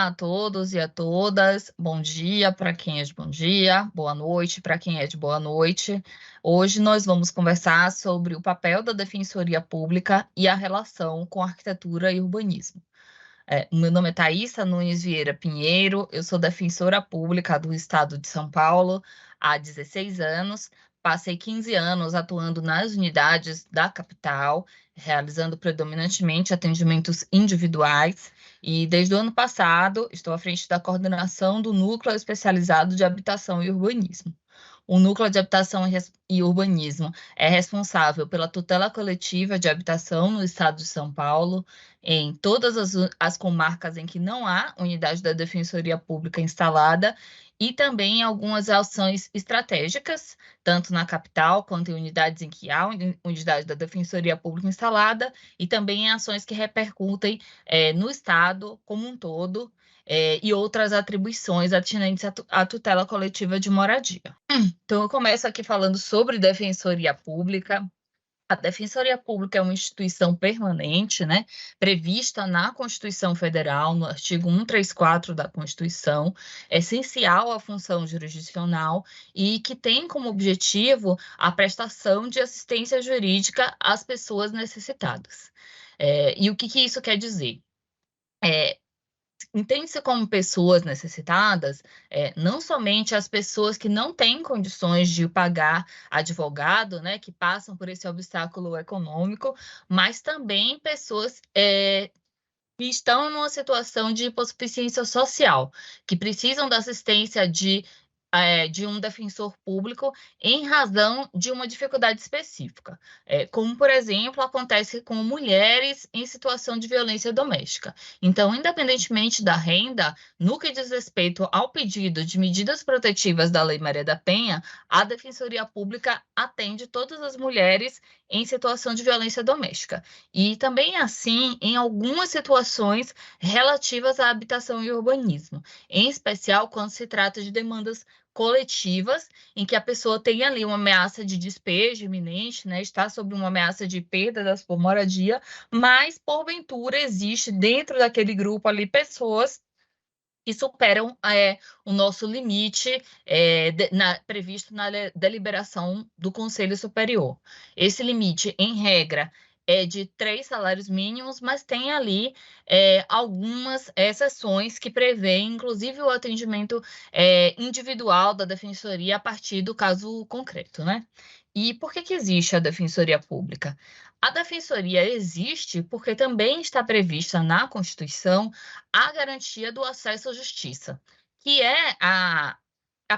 Olá a todos e a todas. Bom dia para quem é de bom dia, boa noite para quem é de boa noite. Hoje nós vamos conversar sobre o papel da Defensoria Pública e a relação com arquitetura e urbanismo. Meu nome é Thaisa Nunes Vieira Pinheiro, eu sou defensora pública do Estado de São Paulo há 16 anos. Passei 15 anos atuando nas unidades da capital, realizando predominantemente atendimentos individuais, e desde o ano passado estou à frente da coordenação do Núcleo Especializado de Habitação e Urbanismo. O Núcleo de Habitação e Urbanismo é responsável pela tutela coletiva de habitação no estado de São Paulo, em todas as comarcas em que não há unidade da Defensoria Pública instalada, e também em algumas ações estratégicas, tanto na capital quanto em unidades em que há unidade da Defensoria Pública instalada, e também em ações que repercutem no estado como um todo, e outras atribuições atinentes à tutela coletiva de moradia. Então, eu começo aqui falando sobre Defensoria Pública. A Defensoria Pública é uma instituição permanente, né, prevista na Constituição Federal, no artigo 134 da Constituição, essencial à função jurisdicional e que tem como objetivo a prestação de assistência jurídica às pessoas necessitadas. E o que isso quer dizer? Entende-se como pessoas necessitadas, não somente as pessoas que não têm condições de pagar advogado, né, que passam por esse obstáculo econômico, mas também pessoas que estão numa situação de hipossuficiência social, que precisam da assistência de um defensor público em razão de uma dificuldade específica, como, por exemplo, acontece com mulheres em situação de violência doméstica. Então, independentemente da renda, no que diz respeito ao pedido de medidas protetivas da Lei Maria da Penha, a Defensoria Pública atende todas as mulheres em situação de violência doméstica. E também, assim, em algumas situações relativas à habitação e urbanismo, em especial quando se trata de demandas coletivas, em que a pessoa tem ali uma ameaça de despejo iminente, né, está sob uma ameaça de perda da sua moradia, mas, porventura, existe dentro daquele grupo ali pessoas que superam o nosso limite previsto na deliberação do Conselho Superior. Esse limite, em regra, é de 3 salários mínimos, mas tem ali algumas exceções que prevêem, inclusive, o atendimento individual da Defensoria a partir do caso concreto, né? E por que existe a Defensoria Pública? A Defensoria existe porque também está prevista na Constituição a garantia do acesso à justiça, que é a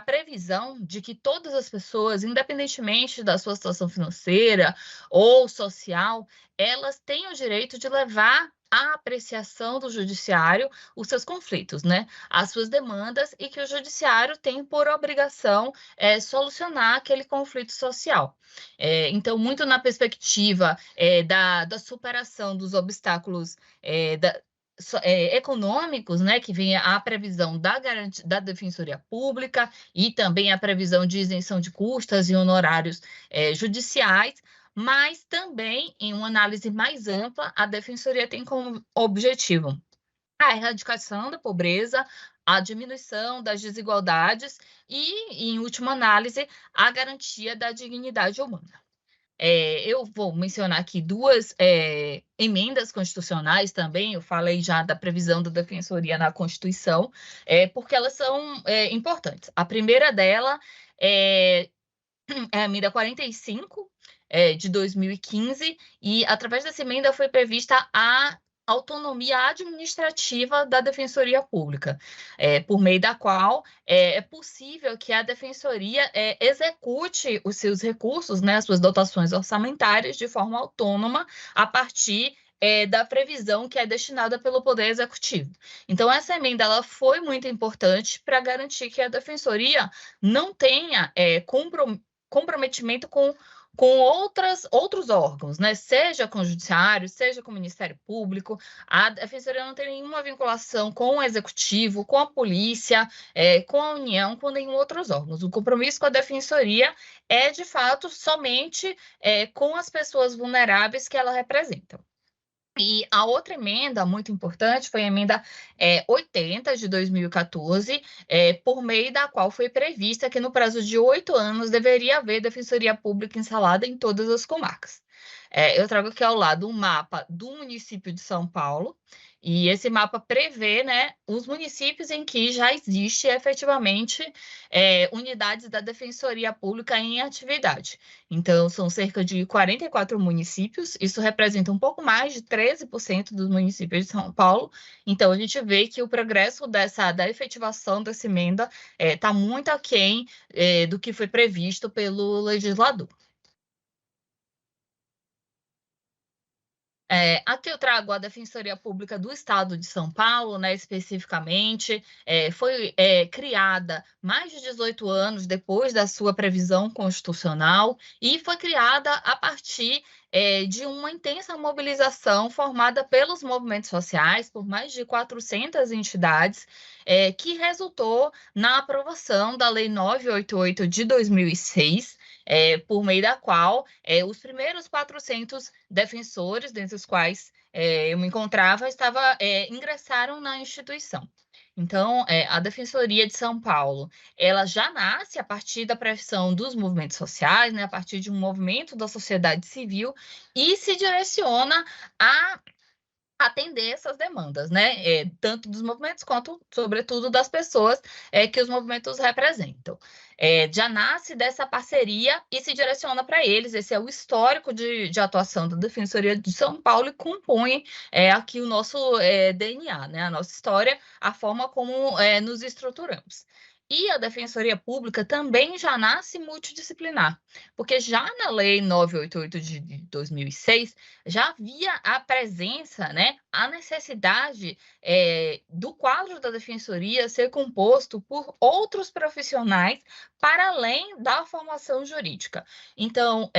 previsão de que todas as pessoas, independentemente da sua situação financeira ou social, elas têm o direito de levar à apreciação do judiciário os seus conflitos, né? As suas demandas, e que o judiciário tem por obrigação solucionar aquele conflito social. Então, muito na perspectiva da superação dos obstáculos econômicos, né, que vem a previsão da Defensoria Pública e também a previsão de isenção de custas e honorários judiciais, mas também, em uma análise mais ampla, a Defensoria tem como objetivo a erradicação da pobreza, a diminuição das desigualdades e, em última análise, a garantia da dignidade humana. Eu vou mencionar aqui 2 emendas constitucionais também. Eu falei já da previsão da Defensoria na Constituição, porque elas são importantes. A primeira dela é a emenda 45, de 2015, e através dessa emenda foi prevista a autonomia administrativa da Defensoria Pública, por meio da qual é possível que a Defensoria execute os seus recursos, né, as suas dotações orçamentárias, de forma autônoma, a partir da previsão que é destinada pelo Poder Executivo. Então, essa emenda ela foi muito importante para garantir que a Defensoria não tenha comprometimento com outros órgãos, né? Seja com o Judiciário, seja com o Ministério Público. A Defensoria não tem nenhuma vinculação com o Executivo, com a Polícia, com a União, com nenhum outros órgãos. O compromisso com a Defensoria é, de fato, somente com as pessoas vulneráveis que ela representa. E a outra emenda muito importante foi a emenda 80 de 2014, por meio da qual foi prevista que no prazo de 8 anos deveria haver defensoria pública instalada em todas as comarcas. Eu trago aqui ao lado um mapa do município de São Paulo, e esse mapa prevê, né, os municípios em que já existe efetivamente unidades da Defensoria Pública em atividade. Então, são cerca de 44 municípios, isso representa um pouco mais de 13% dos municípios de São Paulo. Então, a gente vê que o progresso da efetivação dessa emenda está muito aquém do que foi previsto pelo legislador. Aqui eu trago a Defensoria Pública do Estado de São Paulo, né, especificamente. Foi criada mais de 18 anos depois da sua previsão constitucional e foi criada a partir de uma intensa mobilização formada pelos movimentos sociais, por mais de 400 entidades, que resultou na aprovação da Lei 988 de 2006, por meio da qual os primeiros 400 defensores, dentre os quais eu me encontrava, ingressaram na instituição. Então, a Defensoria de São Paulo, ela já nasce a partir da pressão dos movimentos sociais, né, a partir de um movimento da sociedade civil, e se direciona a atender essas demandas, né? Tanto dos movimentos quanto, sobretudo, das pessoas que os movimentos representam. Já nasce dessa parceria e se direciona para eles. Esse é o histórico de atuação da Defensoria de São Paulo e compõe aqui o nosso DNA, né? A nossa história, a forma como nos estruturamos. E a Defensoria Pública também já nasce multidisciplinar, porque já na Lei 988 de 2006, já havia a presença, né, a necessidade do quadro da defensoria ser composto por outros profissionais para além da formação jurídica. Então,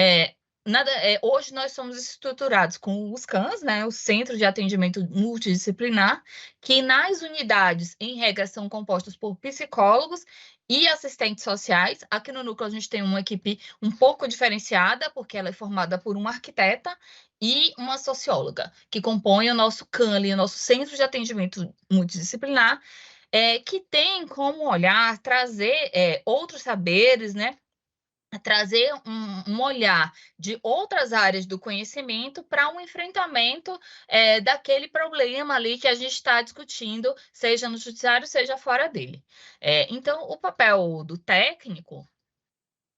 hoje nós somos estruturados com os CANs, né, o Centro de Atendimento Multidisciplinar, que nas unidades, em regra, são compostos por psicólogos e assistentes sociais. Aqui no núcleo a gente tem uma equipe um pouco diferenciada, porque ela é formada por uma arquiteta e uma socióloga, que compõem o nosso CANLI, o nosso Centro de Atendimento Multidisciplinar, que tem como olhar trazer outros saberes, né? Trazer um olhar de outras áreas do conhecimento para um enfrentamento daquele problema ali que a gente está discutindo, seja no judiciário, seja fora dele. Então, o papel do técnico,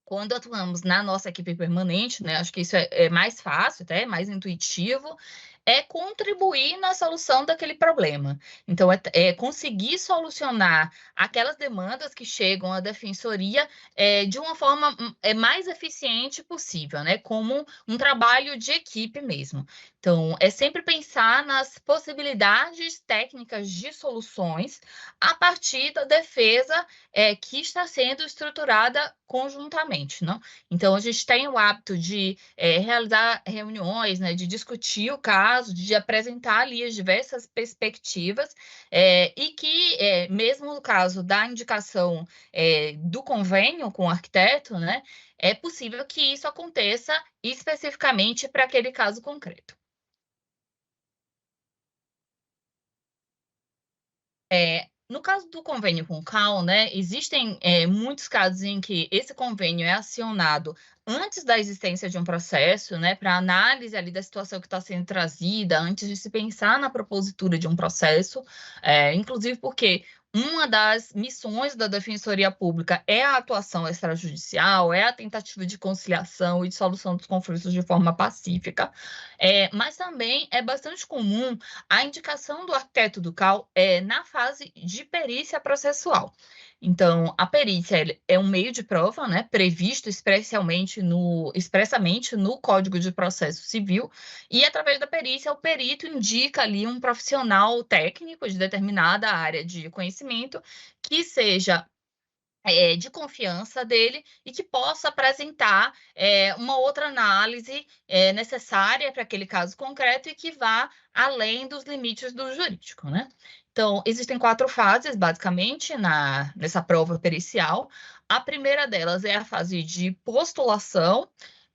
quando atuamos na nossa equipe permanente, né, acho que isso é mais fácil, até mais intuitivo, é contribuir na solução daquele problema. Então, conseguir solucionar aquelas demandas que chegam à defensoria de uma forma mais eficiente possível, né? Como um trabalho de equipe mesmo. Então, é sempre pensar nas possibilidades técnicas de soluções a partir da defesa que está sendo estruturada conjuntamente, não? Então, a gente tem o hábito de realizar reuniões, né, de discutir o caso, de apresentar ali as diversas perspectivas, e que, mesmo no caso da indicação do convênio com o arquiteto, né, é possível que isso aconteça especificamente para aquele caso concreto. No caso do convênio com o CAL, né, existem muitos casos em que esse convênio é acionado antes da existência de um processo, né, para análise ali da situação que está sendo trazida, antes de se pensar na propositura de um processo, inclusive porque uma das missões da Defensoria Pública é a atuação extrajudicial, é a tentativa de conciliação e de solução dos conflitos de forma pacífica, mas também é bastante comum a indicação do arquiteto do CAL na fase de perícia processual. Então, a perícia é um meio de prova, né, previsto expressamente no Código de Processo Civil, e através da perícia, o perito indica ali um profissional técnico de determinada área de conhecimento que seja de confiança dele e que possa apresentar uma outra análise necessária para aquele caso concreto e que vá além dos limites do jurídico, né? Então, existem 4 fases, basicamente, nessa prova pericial. A primeira delas é a fase de postulação,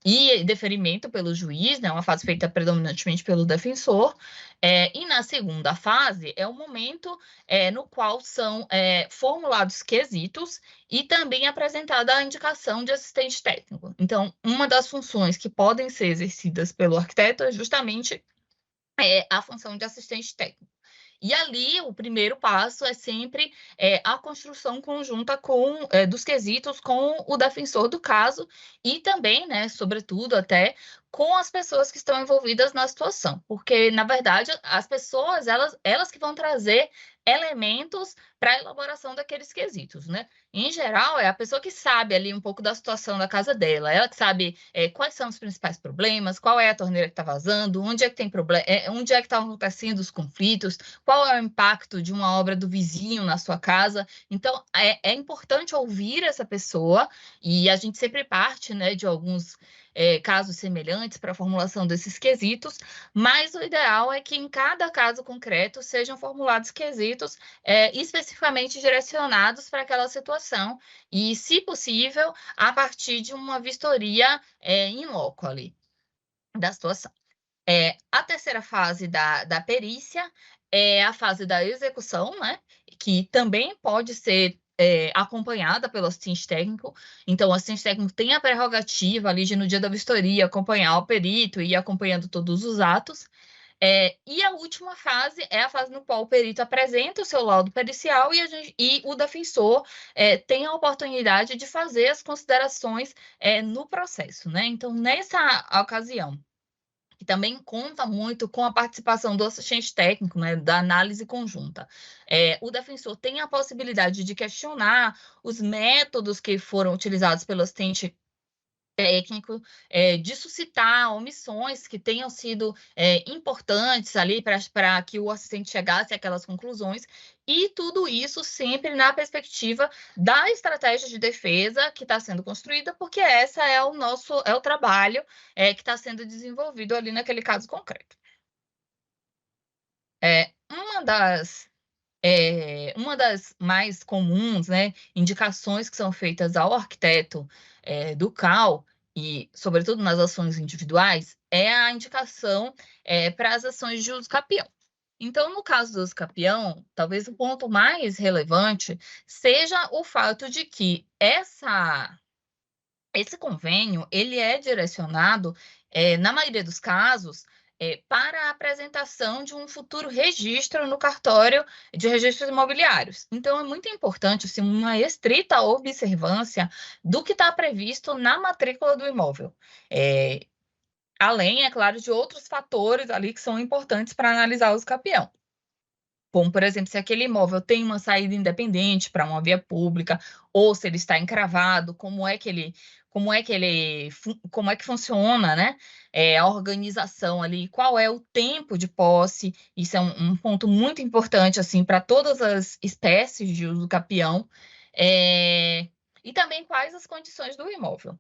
e deferimento pelo juiz, né, uma fase feita predominantemente pelo defensor, e na segunda fase é o momento no qual são formulados quesitos e também apresentada a indicação de assistente técnico. Então, uma das funções que podem ser exercidas pelo arquiteto é justamente a função de assistente técnico. E ali, o primeiro passo é sempre a construção conjunta dos quesitos com o defensor do caso e também, né, sobretudo, até com as pessoas que estão envolvidas na situação. Porque, na verdade, as pessoas, elas que vão trazer elementos para a elaboração daqueles quesitos, né? Em geral, é a pessoa que sabe ali um pouco da situação da casa dela, ela que sabe quais são os principais problemas, qual é a torneira que está vazando, onde é que tem problema, onde é que estão acontecendo os conflitos, qual é o impacto de uma obra do vizinho na sua casa. Então, é importante ouvir essa pessoa, e a gente sempre parte, né, de alguns casos semelhantes para a formulação desses quesitos, mas o ideal é que em cada caso concreto sejam formulados quesitos especificamente direcionados para aquela situação e, se possível, a partir de uma vistoria in loco ali da situação. A terceira fase da perícia é a fase da execução, né? Que também pode ser acompanhada pelo assistente técnico. Então, o assistente técnico tem a prerrogativa ali de, no dia da vistoria, acompanhar o perito e ir acompanhando todos os atos. E a última fase é a fase no qual o perito apresenta o seu laudo pericial e o defensor tem a oportunidade de fazer as considerações no processo, né? Então, nessa ocasião, que também conta muito com a participação do assistente técnico, né, da análise conjunta. O defensor tem a possibilidade de questionar os métodos que foram utilizados pelo assistente técnico, de suscitar omissões que tenham sido importantes ali para que o assistente chegasse àquelas conclusões, e tudo isso sempre na perspectiva da estratégia de defesa que está sendo construída, porque essa é o trabalho que está sendo desenvolvido ali naquele caso concreto. Uma das mais comuns, né, indicações que são feitas ao arquiteto do CAL, e sobretudo nas ações individuais, é a indicação para as ações de uso capião. Então, no caso do uso capião, talvez o ponto mais relevante seja o fato de que esse convênio ele é direcionado, na maioria dos casos, para a apresentação de um futuro registro no cartório de registros imobiliários. Então, é muito importante assim, uma estrita observância do que está previsto na matrícula do imóvel. Além, é claro, de outros fatores ali que são importantes para analisar o uso capião. Como, por exemplo, se aquele imóvel tem uma saída independente para uma via pública, ou se ele está encravado, como é que funciona, né? A organização ali, qual é o tempo de posse, isso é um ponto muito importante, assim, para todas as espécies de uso capião. E também quais as condições do imóvel.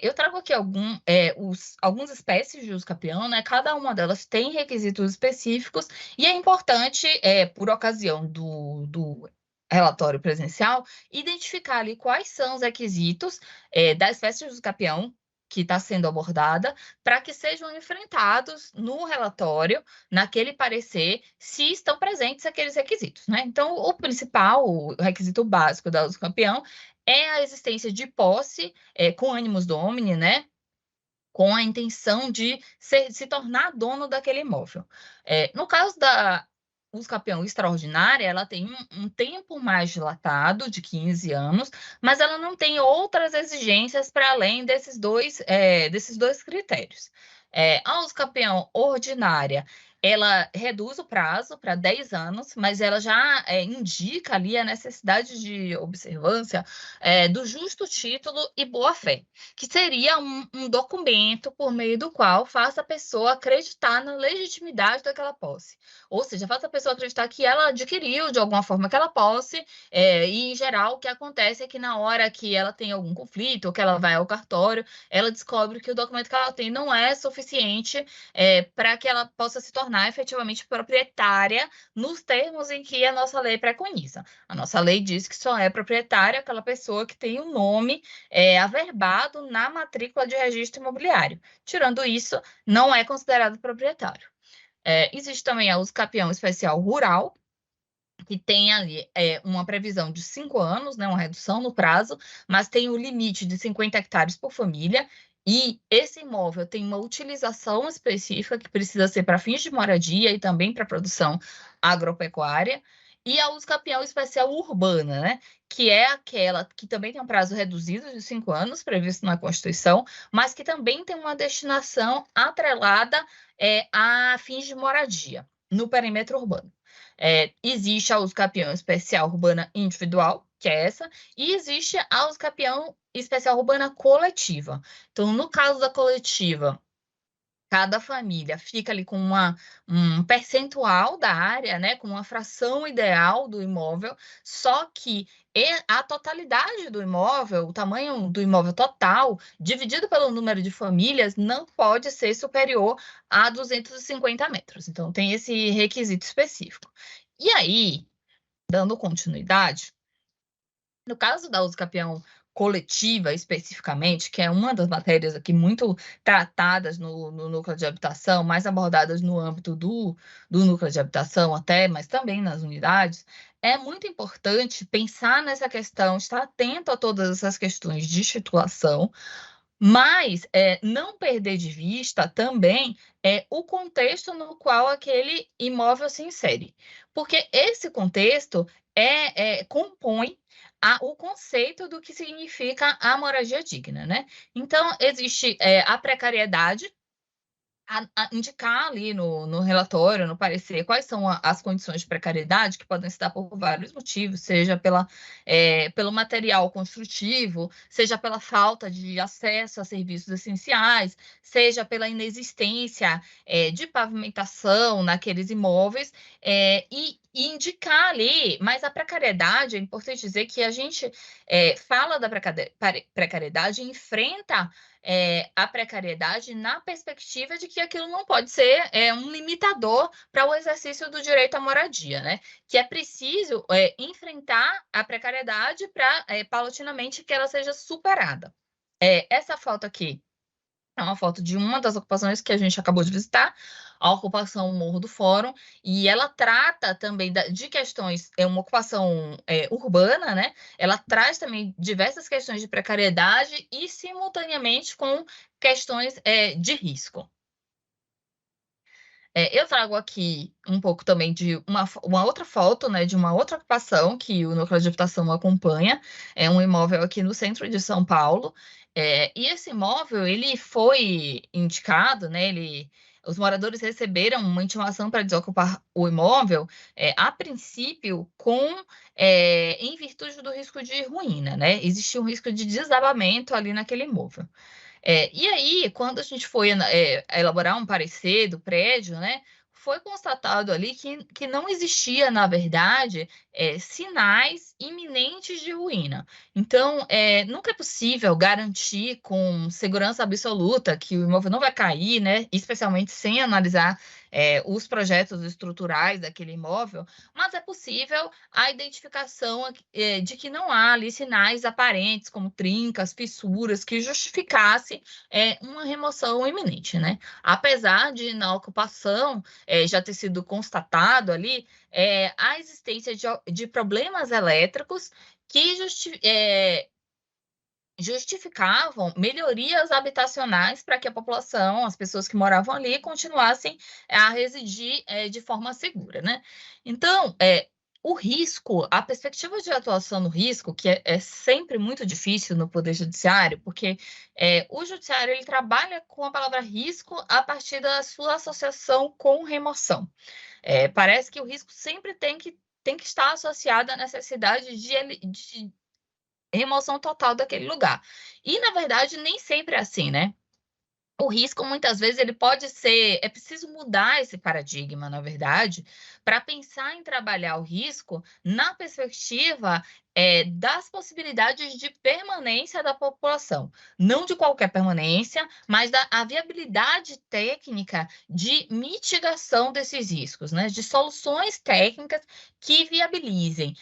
Eu trago aqui algumas espécies de uso capião, né? Cada uma delas tem requisitos específicos, e é importante, por ocasião do relatório presencial, identificar ali quais são os requisitos da espécie de uso capião que está sendo abordada, para que sejam enfrentados no relatório, naquele parecer, se estão presentes aqueles requisitos, né? Então, o principal, o requisito básico da uso capião é a existência de posse com animus domini, né? Com a intenção de se tornar dono daquele imóvel. No caso da usucapião extraordinária, ela tem um tempo mais dilatado, de 15 anos, mas ela não tem outras exigências para além desses dois critérios. A usucapião ordinária, ela reduz o prazo para 10 anos, mas ela já indica ali a necessidade de observância do justo título e boa-fé, que seria um documento por meio do qual faça a pessoa acreditar na legitimidade daquela posse. Ou seja, faça a pessoa acreditar que ela adquiriu de alguma forma aquela posse, e em geral o que acontece é que na hora que ela tem algum conflito, ou que ela vai ao cartório, ela descobre que o documento que ela tem não é suficiente para que ela possa se tornar tornar efetivamente proprietária nos termos em que a nossa lei preconiza. A nossa lei diz que só é proprietária aquela pessoa que tem o nome averbado na matrícula de registro imobiliário. Tirando isso, não é considerado proprietário. Existe também a uso capião especial rural, que tem ali uma previsão de 5 anos, né, uma redução no prazo, mas tem o limite de 50 hectares por família, e esse imóvel tem uma utilização específica que precisa ser para fins de moradia e também para produção agropecuária, e a uso capião especial urbana, né, que é aquela que também tem um prazo reduzido de 5 anos, previsto na Constituição, mas que também tem uma destinação atrelada a fins de moradia no perímetro urbano. Existe a uso capião especial urbana individual, que é essa, e existe a uso capião especial urbana coletiva. Então, no caso da coletiva, cada família fica ali com um percentual da área, né, com uma fração ideal do imóvel, só que a totalidade do imóvel, o tamanho do imóvel total, dividido pelo número de famílias, não pode ser superior a 250 metros. Então, tem esse requisito específico. E aí, dando continuidade, no caso da uso capião coletiva, especificamente, que é uma das matérias aqui muito tratadas no núcleo de habitação, mais abordadas no âmbito do núcleo de habitação até, mas também nas unidades, é muito importante pensar nessa questão, estar atento a todas essas questões de titulação, mas não perder de vista também o contexto no qual aquele imóvel se insere. Porque esse contexto compõe o conceito do que significa a moradia digna, né? Então, existe a precariedade, indicar ali no relatório, no parecer, quais são as condições de precariedade, que podem se dar por vários motivos, seja pelo material construtivo, seja pela falta de acesso a serviços essenciais, seja pela inexistência de pavimentação naqueles imóveis, e indicar ali, mas a precariedade, é importante dizer que a gente fala da precariedade, enfrenta a precariedade na perspectiva de que aquilo não pode ser um limitador para o exercício do direito à moradia, né? Que é preciso enfrentar a precariedade para, paulatinamente, que ela seja superada. Essa foto aqui é uma foto de uma das ocupações que a gente acabou de visitar, a ocupação Morro do Fórum, e ela trata também de questões, uma ocupação urbana, né? Ela traz também diversas questões de precariedade e, simultaneamente, com questões de risco. Eu trago aqui um pouco também de uma outra foto, né, de uma outra ocupação que o núcleo de habitação acompanha. É um imóvel aqui no centro de São Paulo. E esse imóvel, ele foi indicado, né, os moradores receberam uma intimação para desocupar o imóvel, a princípio, em virtude do risco de ruína, né? Existia um risco de desabamento ali naquele imóvel. E aí, quando a gente foi elaborar um parecer do prédio, né, foi constatado ali que não existia, na verdade, sinais iminentes de ruína. Então, nunca é possível garantir com segurança absoluta que o imóvel não vai cair, né, especialmente sem analisar os projetos estruturais daquele imóvel, mas é possível a identificação de que não há ali sinais aparentes, como trincas, fissuras, que justificasse uma remoção iminente, né? Apesar de, na ocupação, já ter sido constatado ali a existência de problemas elétricos que justificavam melhorias habitacionais para que a população, as pessoas que moravam ali, continuassem a residir de forma segura, né? Então, o risco, a perspectiva de atuação no risco, que é sempre muito difícil no Poder Judiciário, porque o Judiciário ele trabalha com a palavra risco a partir da sua associação com remoção. Parece que o risco sempre tem que estar associado à necessidade de remoção total daquele lugar. E, na verdade, nem sempre é assim, né? O risco, muitas vezes, ele pode ser... É preciso mudar esse paradigma, na verdade, para pensar em trabalhar o risco na perspectiva das possibilidades de permanência da população. Não de qualquer permanência, mas a viabilidade técnica de mitigação desses riscos, né? De soluções técnicas que viabilizem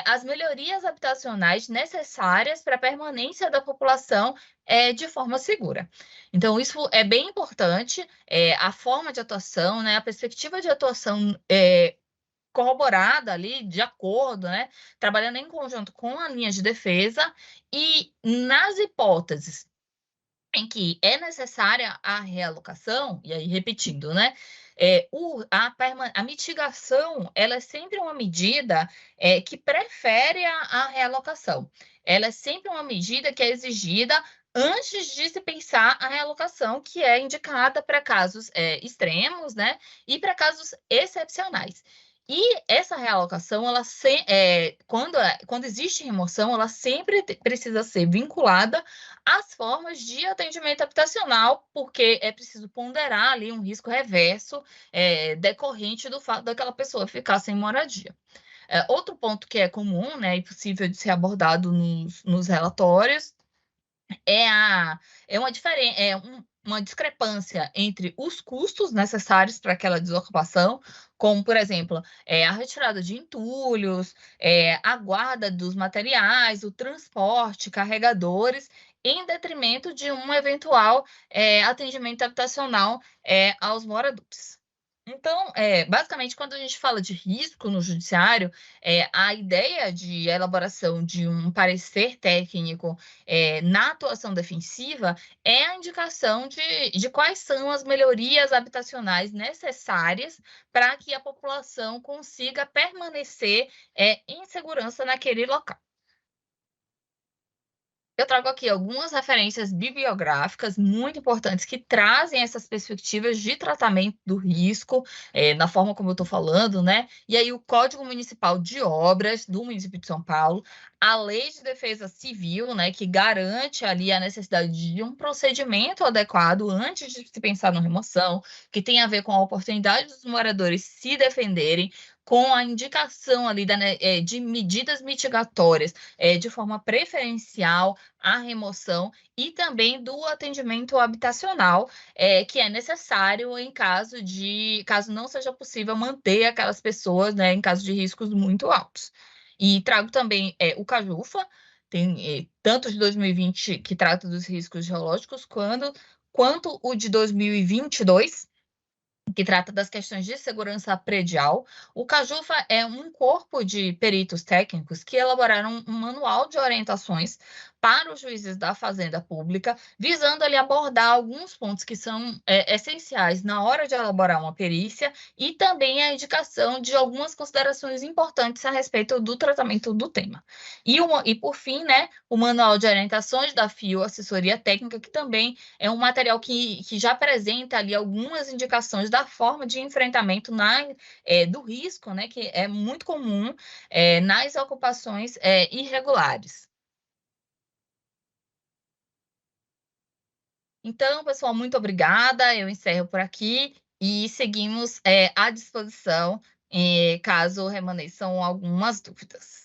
as melhorias habitacionais necessárias para a permanência da população de forma segura. Então, isso é bem importante, a forma de atuação, né, a perspectiva de atuação corroborada ali, de acordo, né, trabalhando em conjunto com a linha de defesa, e nas hipóteses em que é necessária a realocação, e aí repetindo, né, a mitigação, ela é sempre uma medida que prefere a realocação. Ela é sempre uma medida que é exigida antes de se pensar a realocação, que é indicada para casos extremos, né, e para casos excepcionais. E essa realocação, quando existe remoção, ela sempre precisa ser vinculada às formas de atendimento habitacional, porque é preciso ponderar ali um risco reverso decorrente do fato daquela pessoa ficar sem moradia. Outro ponto que é comum, né, e possível de ser abordado nos relatórios, é, a, é uma diferença, uma discrepância entre os custos necessários para aquela desocupação, como, por exemplo, a retirada de entulhos, a guarda dos materiais, o transporte, carregadores, em detrimento de um eventual atendimento habitacional aos moradores. Então, basicamente, quando a gente fala de risco no judiciário, a ideia de elaboração de um parecer técnico na atuação defensiva é a indicação de quais são as melhorias habitacionais necessárias para que a população consiga permanecer em segurança naquele local. Eu trago aqui algumas referências bibliográficas muito importantes que trazem essas perspectivas de tratamento do risco, na forma como eu estou falando, né? E aí, o Código Municipal de Obras do município de São Paulo, a Lei de Defesa Civil, né, que garante ali a necessidade de um procedimento adequado antes de se pensar na remoção, que tem a ver com a oportunidade dos moradores se defenderem, com a indicação ali de medidas mitigatórias de forma preferencial a remoção e também do atendimento habitacional, que é necessário em caso não seja possível manter aquelas pessoas, né, em caso de riscos muito altos. E trago também o CAJUFA, tem tanto de 2020, que trata dos riscos geológicos, quanto o de 2022, que trata das questões de segurança predial. O CAJUFA é um corpo de peritos técnicos que elaboraram um manual de orientações para os juízes da Fazenda Pública, visando ali abordar alguns pontos que são essenciais na hora de elaborar uma perícia, e também a indicação de algumas considerações importantes a respeito do tratamento do tema. E por fim, né, o manual de orientações da FIO Assessoria Técnica, que também é um material que já apresenta ali algumas indicações da forma de enfrentamento do risco, né, que é muito comum nas ocupações irregulares. Então, pessoal, muito obrigada. Eu encerro por aqui e seguimos à disposição caso remanesçam algumas dúvidas.